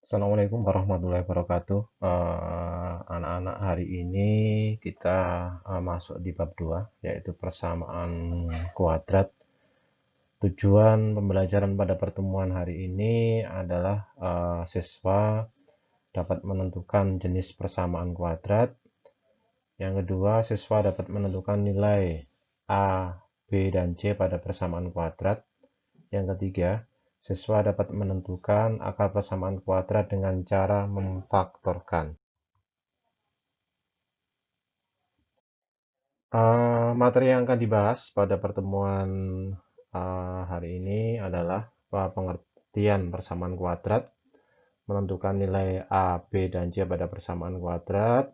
Assalamualaikum warahmatullahi wabarakatuh. Anak-anak, hari ini kita masuk di bab 2, yaitu persamaan kuadrat. Tujuan pembelajaran pada pertemuan hari ini adalah siswa dapat menentukan jenis persamaan kuadrat. Yang kedua, siswa dapat menentukan nilai A, B, dan C pada persamaan kuadrat. Yang ketiga, siswa dapat menentukan akar persamaan kuadrat dengan cara memfaktorkan. Materi yang akan dibahas pada pertemuan hari ini adalah pengertian persamaan kuadrat, menentukan nilai A, B, dan C pada persamaan kuadrat.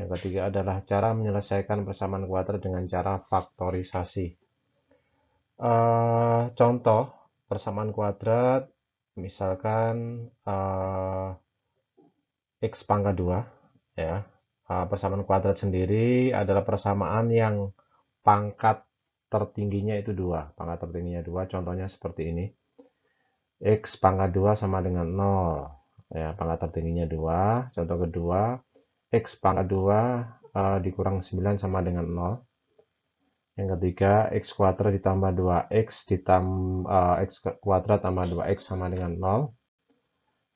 Yang ketiga adalah cara menyelesaikan persamaan kuadrat dengan cara faktorisasi. Contoh persamaan kuadrat, misalkan X pangkat 2, ya. Persamaan kuadrat sendiri adalah persamaan yang pangkat tertingginya itu 2. Pangkat tertingginya 2, contohnya seperti ini. X pangkat 2 sama dengan 0. Ya, pangkat tertingginya 2. Contoh kedua, X pangkat 2 dikurang 9 sama dengan 0. Yang ketiga, X kuadrat ditambah 2X X kuadrat tambah 2X sama dengan 0.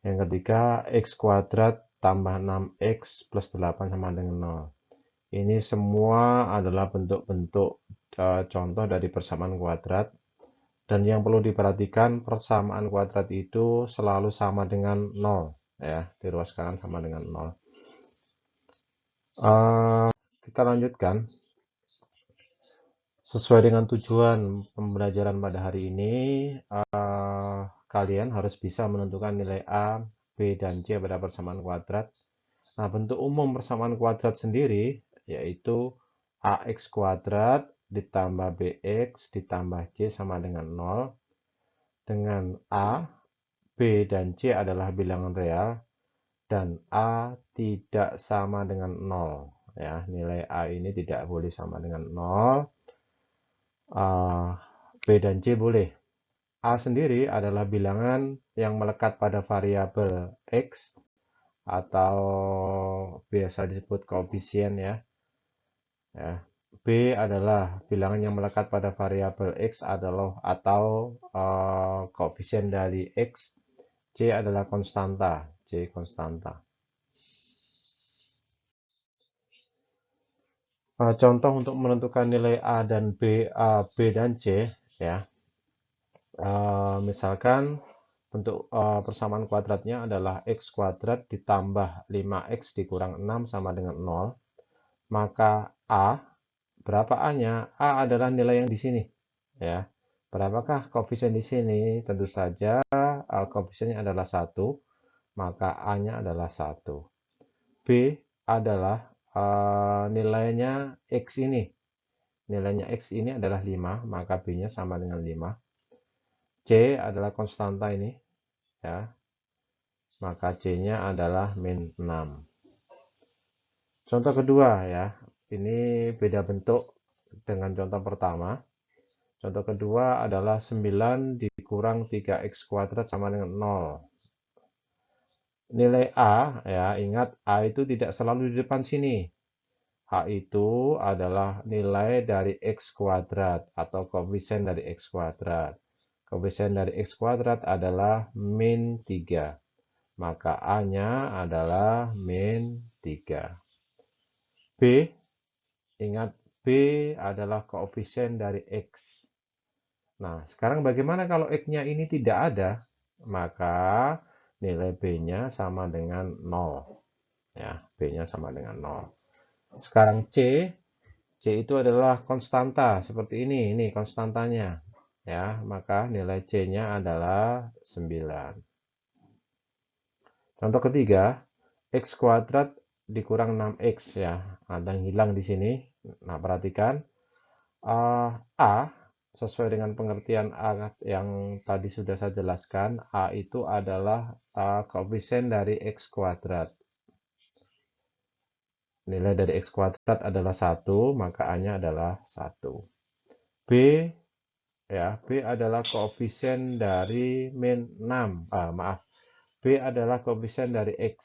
Yang ketiga, X kuadrat tambah 6X plus 8 sama dengan 0. Ini semua adalah bentuk-bentuk contoh dari persamaan kuadrat. Dan yang perlu diperhatikan, persamaan kuadrat itu selalu sama dengan 0. Ya, diruaskan sama dengan 0. Kita lanjutkan. Sesuai dengan tujuan pembelajaran pada hari ini, kalian harus bisa menentukan nilai A, B, dan C pada persamaan kuadrat. Nah, bentuk umum persamaan kuadrat sendiri yaitu AX kuadrat ditambah BX ditambah C sama dengan 0. Dengan A, B, dan C adalah bilangan real dan A tidak sama dengan 0. Ya, nilai A ini tidak boleh sama dengan 0. B dan C boleh. A sendiri adalah bilangan yang melekat pada variabel X atau biasa disebut koefisien, ya. B adalah bilangan yang melekat pada variabel X atau koefisien dari X. C adalah konstanta. C konstanta. Contoh untuk menentukan nilai A dan B dan C, ya. Misalkan bentuk persamaan kuadratnya adalah X kuadrat ditambah 5X dikurang 6 sama dengan 0. Maka berapa A-nya? A adalah nilai yang di sini, ya. Berapakah koefisien di sini? Tentu saja koefisiennya adalah 1, maka A-nya adalah 1. B adalah nilainya X ini. Nilainya X ini adalah 5, maka B-nya sama dengan 5. C adalah konstanta ini, ya. Maka C-nya adalah min 6. Contoh kedua, ya. Ini beda bentuk dengan contoh pertama. Contoh kedua adalah 9 dikurang 3X kuadrat sama dengan 0. Nilai A, ya, ingat A itu tidak selalu di depan sini. A itu adalah nilai dari X kuadrat atau koefisien dari X kuadrat. Koefisien dari X kuadrat adalah min 3. Maka A-nya adalah min 3. B, ingat B adalah koefisien dari X. Nah, sekarang bagaimana kalau X-nya ini tidak ada? Maka nilai B-nya sama dengan 0. Ya, B-nya sama dengan 0. Sekarang C itu adalah konstanta seperti ini konstantanya. Ya, maka nilai C-nya adalah 9. Contoh ketiga, X kuadrat dikurang 6X, ya. Ada yang hilang di sini. Nah, perhatikan. A, sesuai dengan pengertian A yang tadi sudah saya jelaskan, A itu adalah koefisien dari X kuadrat. Nilai dari X kuadrat adalah 1, maka A-nya adalah 1. B, ya, B adalah koefisien dari min 6. Maaf, B adalah koefisien dari X.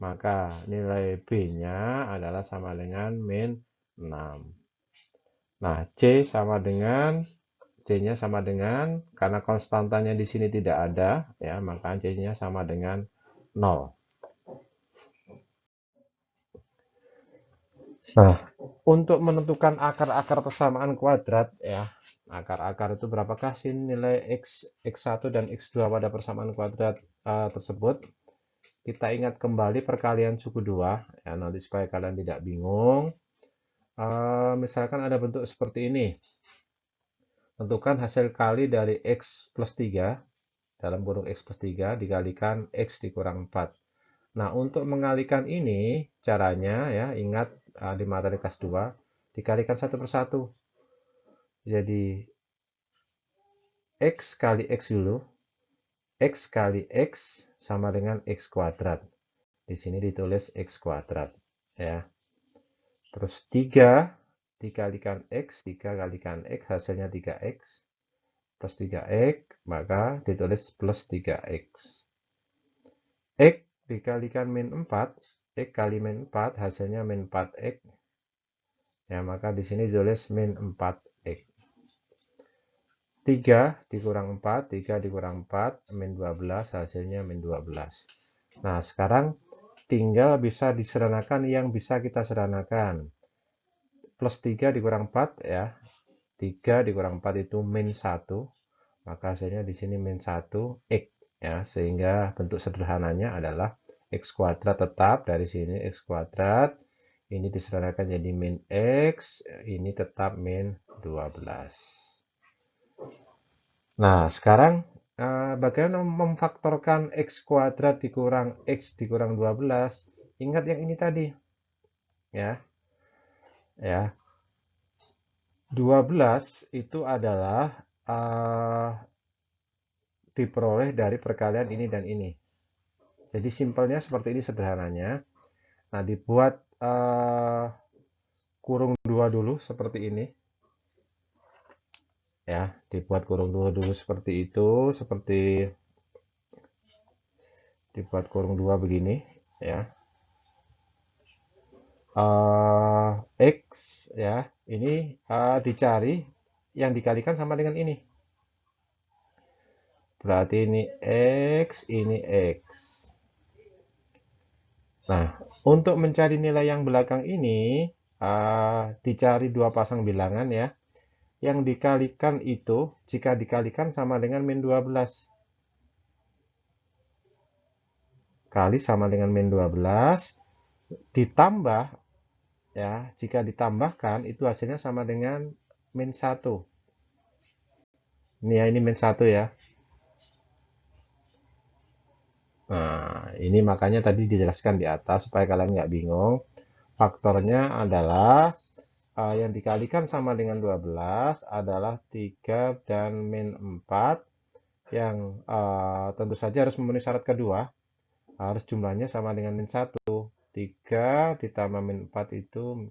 Maka nilai B-nya adalah sama dengan min 6. Nah, C-nya sama dengan, karena konstantanya di sini tidak ada, ya, maka C-nya sama dengan 0. Nah, untuk menentukan akar-akar persamaan kuadrat, ya, akar-akar itu berapakah sih nilai X1 dan X2 pada persamaan kuadrat tersebut? Kita ingat kembali perkalian suku 2, ya, nanti supaya kalian tidak bingung. Misalkan ada bentuk seperti ini. Tentukan hasil kali dari X plus 3, dalam kurung X plus 3 dikalikan X dikurang 4. Nah, untuk mengalikan ini, caranya, ya, ingat di materi kelas 2, dikalikan satu persatu. Jadi, X kali X dulu. X kali X sama dengan X kuadrat. Di sini ditulis X kuadrat, ya. Terus 3 dikalikan X, 3 kalikan X, hasilnya 3X. Plus 3X, maka ditulis plus 3X. X dikalikan min 4, X kali min 4, hasilnya min 4X. Ya, maka di sini ditulis min 4X. 3 dikurang 4, 3 dikurang 4, min 12, hasilnya min 12. Nah, sekarang tinggal bisa disederhanakan yang bisa kita sederhanakan. Plus 3 dikurang 4, ya. 3 dikurang 4 itu min 1. Maka hasilnya di sini min 1X, ya, sehingga bentuk sederhananya adalah X kuadrat tetap dari sini X kuadrat, ini disederhanakan jadi min X, ini tetap min 12. Nah, sekarang bagaimana memfaktorkan X kuadrat dikurang X dikurang 12? Ingat yang ini tadi, ya. Ya, 12 itu adalah diperoleh dari perkalian ini dan ini. Jadi simpelnya seperti ini sederhananya. Nah, dibuat kurung 2 dulu seperti ini. Ya, dibuat kurung 2 dulu seperti itu, seperti dibuat kurung 2 begini, ya. X, ya, ini dicari yang dikalikan sama dengan ini. Berarti ini X, ini X. Nah, untuk mencari nilai yang belakang ini, dicari dua pasang bilangan, ya. Yang dikalikan itu, jika dikalikan sama dengan min 12. Kali sama dengan min 12, ditambah, ya, jika ditambahkan, itu hasilnya sama dengan min 1. Ini ya, ini min 1, ya. Nah, ini makanya tadi dijelaskan di atas, supaya kalian nggak bingung. Faktornya adalah yang dikalikan sama dengan 12 adalah 3 dan min 4, yang tentu saja harus memenuhi syarat kedua, harus jumlahnya sama dengan min 1. 3 ditambah min 4 itu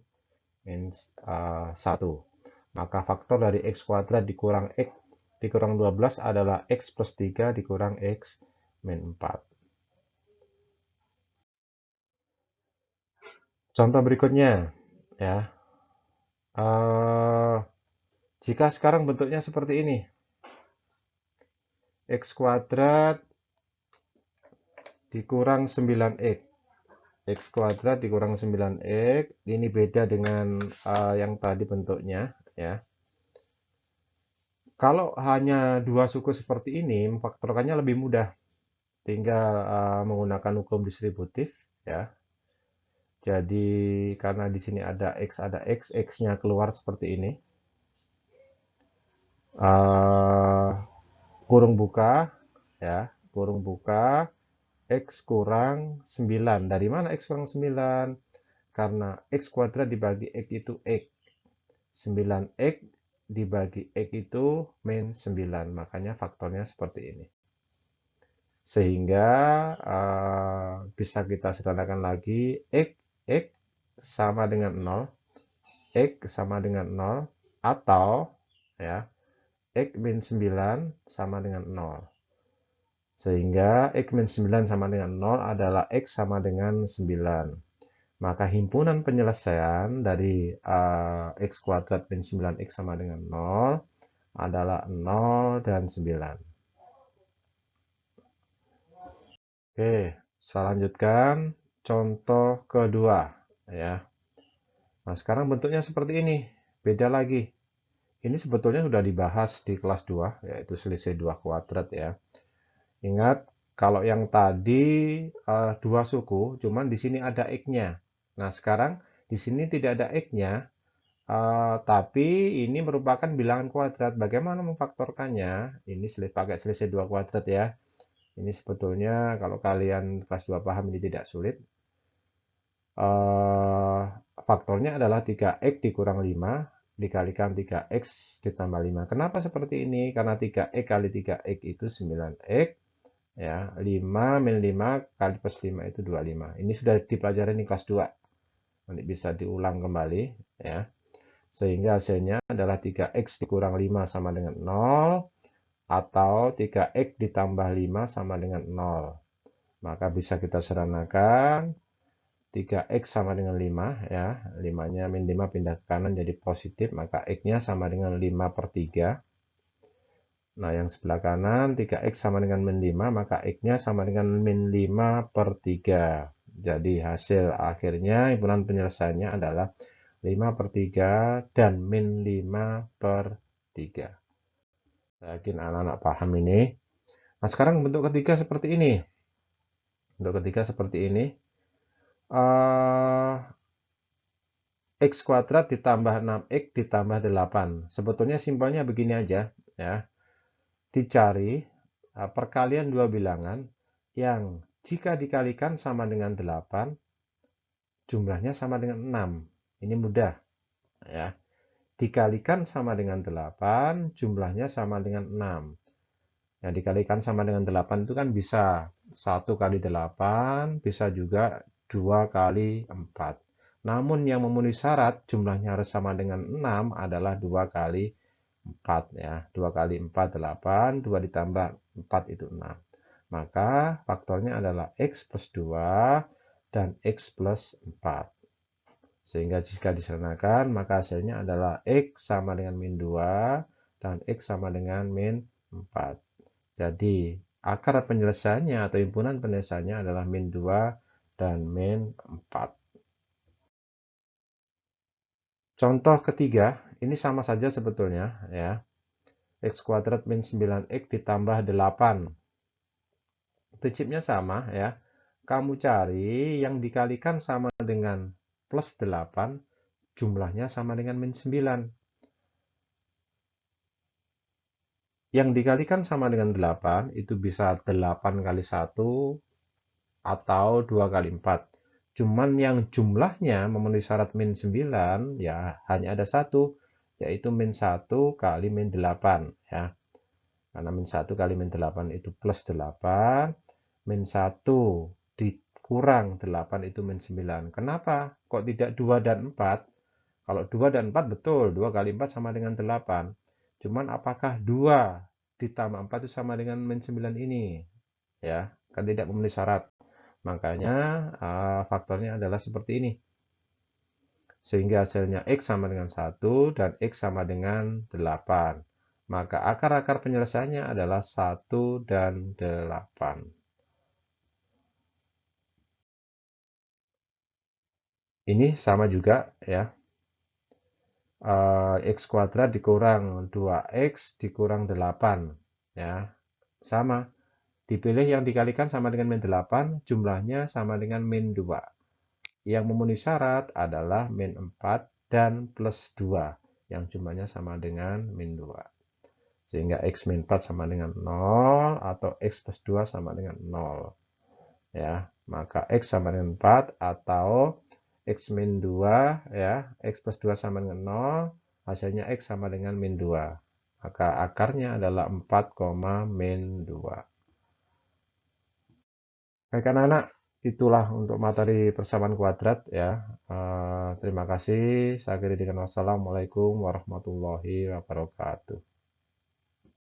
min 1. Maka faktor dari X kuadrat dikurang X dikurang 12 adalah X plus 3 dikurang X min 4. Contoh berikutnya, ya. Jika sekarang bentuknya seperti ini, X kuadrat dikurang 9X. X kuadrat dikurang 9X. Ini beda dengan yang tadi bentuknya, ya. Kalau hanya dua suku seperti ini, memfaktorkannya lebih mudah. Tinggal menggunakan hukum distributif, ya. Jadi karena di sini ada X, X-nya keluar seperti ini. Kurung buka, ya, kurung buka, X kurang 9. Dari mana X kurang 9? Karena X kuadrat dibagi X itu X. 9X dibagi X itu min 9. Makanya faktornya seperti ini. Sehingga bisa kita sederhanakan lagi. X sama dengan 0. X sama dengan 0. Atau, ya, X min 9 sama dengan 0. Sehingga X min 9 sama dengan 0 adalah X sama dengan 9. Maka himpunan penyelesaian dari X kuadrat min 9X sama dengan 0 adalah 0 dan 9. Oke, saya lanjutkan contoh kedua. Ya. Nah, sekarang bentuknya seperti ini. Beda lagi. Ini sebetulnya sudah dibahas di kelas 2, yaitu selisih 2 kuadrat ya. Ingat, kalau yang tadi dua suku, cuman di sini ada X-nya. Nah, sekarang di sini tidak ada X-nya, tapi ini merupakan bilangan kuadrat. Bagaimana memfaktorkannya? Ini pakai selisih 2 kuadrat ya. Ini sebetulnya kalau kalian kelas 2 paham ini tidak sulit. Faktornya adalah 3X dikurang 5 dikalikan 3X ditambah 5. Kenapa seperti ini? Karena 3X kali 3X itu 9X. Ya, 5 min 5 kali plus 5 itu 25. Ini sudah dipelajari di kelas 2. Nanti bisa diulang kembali. Ya. Sehingga hasilnya adalah 3X dikurang 5 sama dengan 0. Atau 3X ditambah 5 sama dengan 0. Maka bisa kita sederhanakan. 3X sama dengan 5 ya. 5-nya min 5 pindah ke kanan jadi positif, maka X-nya sama dengan 5/3. Nah, yang sebelah kanan 3X sama dengan min 5, maka X-nya sama dengan min 5/3. Jadi hasil akhirnya himpunan penyelesaiannya adalah 5/3 dan min 5/3. Saya yakin anak-anak paham ini. Nah, sekarang bentuk ketiga seperti ini. Bentuk ketiga seperti ini. X kuadrat ditambah 6X ditambah 8. Sebetulnya simpelnya begini aja ya. Dicari perkalian dua bilangan yang jika dikalikan sama dengan 8, jumlahnya sama dengan 6. Ini mudah ya. Dikalikan sama dengan 8, jumlahnya sama dengan 6. Yang dikalikan sama dengan 8 itu kan bisa 1 kali 8, bisa juga 2 kali 4. Namun yang memenuhi syarat jumlahnya harus sama dengan 6 adalah 2 kali 4 ya. 2 kali 4 8, 2 ditambah 4 itu 6. Maka faktornya adalah X plus 2 dan X plus 4. Sehingga jika disederhanakan maka hasilnya adalah X sama dengan min 2 dan X sama dengan min 4. Jadi akar penyelesaiannya atau himpunan penyelesaiannya adalah min 2 dan min 4. Contoh ketiga, ini sama saja sebetulnya ya. X kuadrat min 9X ditambah 8. Prinsipnya sama ya. Kamu cari yang dikalikan sama dengan plus 8, jumlahnya sama dengan min 9. Yang dikalikan sama dengan 8 itu bisa 8 kali 1 atau 2 kali 4. Cuman yang jumlahnya memenuhi syarat min 9 ya hanya ada satu, yaitu min 1 kali min 8 ya. Karena min 1 kali min 8 itu plus 8, min 1 dikurang 8 itu min 9. Kenapa? Kok tidak 2 dan 4? Kalau 2 dan 4 betul, 2 kali 4 sama dengan 8. Cuman apakah 2 ditambah 4 itu sama dengan min 9 ini? Ya, kan tidak memenuhi syarat. Makanya faktornya adalah seperti ini. Sehingga hasilnya X sama dengan 1 dan X sama dengan 8. Maka akar-akar penyelesaiannya adalah 1 dan 8. Ini sama juga ya. X kuadrat dikurang 2X dikurang 8. Ya, sama. Dipilih yang dikalikan sama dengan min 8, jumlahnya sama dengan min 2. Yang memenuhi syarat adalah min 4 dan plus 2, yang jumlahnya sama dengan min 2. Sehingga X min 4 sama dengan 0 atau X plus 2 sama dengan 0. Ya, maka X sama dengan 4 atau X min 2 ya, X plus 2 sama dengan 0, hasilnya X sama dengan min 2. Maka akarnya adalah 4, min 2. Baik anak-anak, itulah untuk materi persamaan kuadrat ya. Terima kasih. Saya akhiri dengan wassalamualaikum warahmatullahi wabarakatuh.